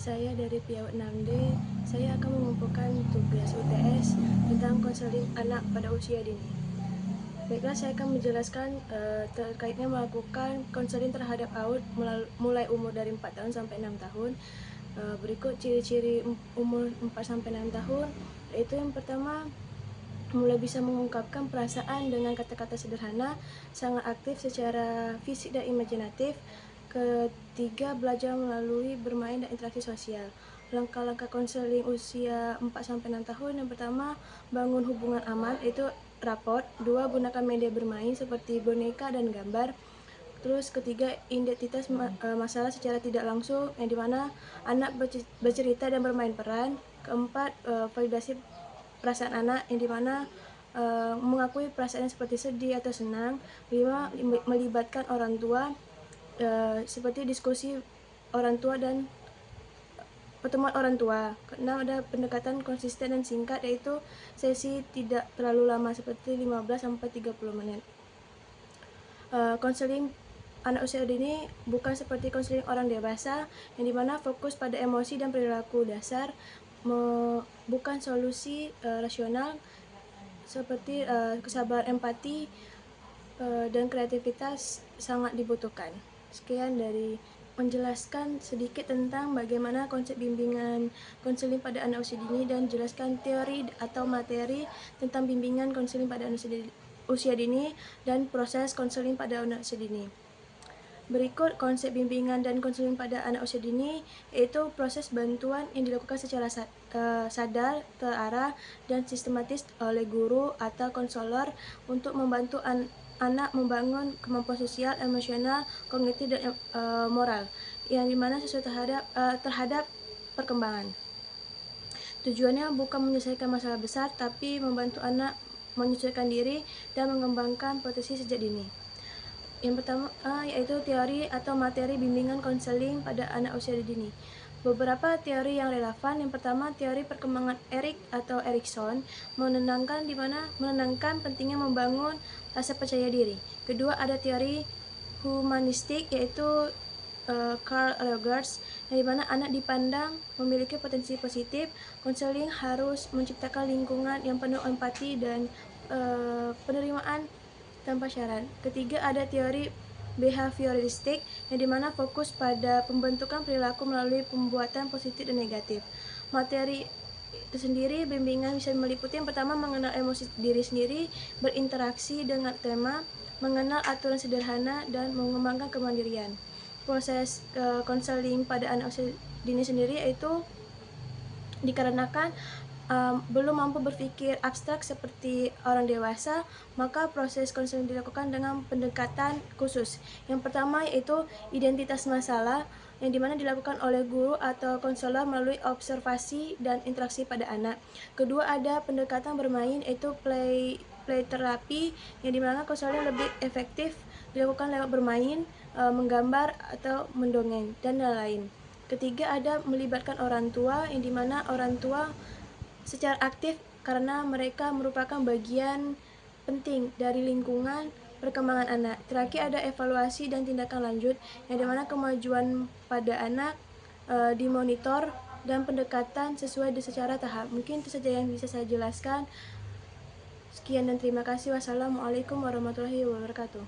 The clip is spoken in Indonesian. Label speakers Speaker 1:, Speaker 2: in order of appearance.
Speaker 1: saya dari PIAUD 6D. Saya akan mengumpulkan tugas UTS tentang konseling anak pada usia dini. Baiklah, saya akan menjelaskan terkaitnya melakukan konseling terhadap PAUD mulai umur dari 4 tahun sampai 6 tahun. Berikut ciri-ciri umur 4 sampai 6 tahun, yaitu yang pertama, mulai bisa mengungkapkan perasaan dengan kata-kata sederhana, sangat aktif secara fisik dan imajinatif. Ketiga, belajar melalui bermain dan interaksi sosial. Langkah-langkah konseling usia 4 sampai 6 tahun, yang pertama, bangun hubungan aman, yaitu raport. Dua, gunakan media bermain seperti boneka dan gambar. Terus ketiga, identitas masalah secara tidak langsung, yang dimana anak bercerita dan bermain peran. Keempat, validasi perasaan anak, yang dimana mengakui perasaan seperti sedih atau senang. Lima, melibatkan orang tua, seperti diskusi orang tua dan pertemuan orang tua. Keenam, ada pendekatan konsisten dan singkat, yaitu sesi tidak terlalu lama seperti 15 sampai 30 menit. Konseling anak usia dini bukan seperti konseling orang dewasa, yang dimana fokus pada emosi dan perilaku dasar, bukan solusi rasional seperti kesabaran, empati, dan kreativitas sangat dibutuhkan. Sekian dari menjelaskan sedikit tentang bagaimana konsep bimbingan konseling pada anak usia dini dan jelaskan teori atau materi tentang bimbingan konseling pada anak usia dini dan proses konseling pada anak usia dini. Berikut konsep bimbingan dan konseling pada anak usia dini, yaitu proses bantuan yang dilakukan secara sadar, terarah, dan sistematis oleh guru atau konselor untuk membantu anak membangun kemampuan sosial, emosional, kognitif, dan moral, yang dimana sesuai terhadap perkembangan. Tujuannya bukan menyelesaikan masalah besar, tapi membantu anak menyesuaikan diri dan mengembangkan potensi sejak dini. Yang pertama yaitu teori atau materi bimbingan konseling pada anak usia dini. Beberapa teori yang relevan. Yang pertama, teori perkembangan Erikson menenangkan pentingnya membangun rasa percaya diri. Kedua, ada teori humanistik, yaitu Carl Rogers, yang dimana anak dipandang memiliki potensi positif. Konseling harus menciptakan lingkungan yang penuh empati dan penerimaan tanpa syarat. Ketiga, ada teori behavioristik, yang dimana fokus pada pembentukan perilaku melalui pembuatan positif dan negatif. Materi itu sendiri bimbingan bisa meliputi yang pertama, mengenal emosi diri sendiri, berinteraksi dengan tema, mengenal aturan sederhana, dan mengembangkan kemandirian. Proses konseling pada anak usia dini sendiri yaitu dikarenakan belum mampu berpikir abstrak seperti orang dewasa, maka proses konseling dilakukan dengan pendekatan khusus. Yang pertama yaitu identitas masalah, yang dimana dilakukan oleh guru atau konselor melalui observasi dan interaksi pada anak. Kedua, ada pendekatan bermain, yaitu play terapi, yang dimana konseling lebih efektif dilakukan lewat bermain, menggambar atau mendongeng, dan lain-lain. Ketiga, ada melibatkan orang tua, yang dimana orang tua secara aktif karena mereka merupakan bagian penting dari lingkungan perkembangan anak. Terakhir, ada evaluasi dan tindakan lanjut, yang dimana kemajuan pada anak dimonitor dan pendekatan sesuai secara tahap. Mungkin itu saja yang bisa saya jelaskan. Sekian dan terima kasih. Wassalamualaikum warahmatullahi wabarakatuh.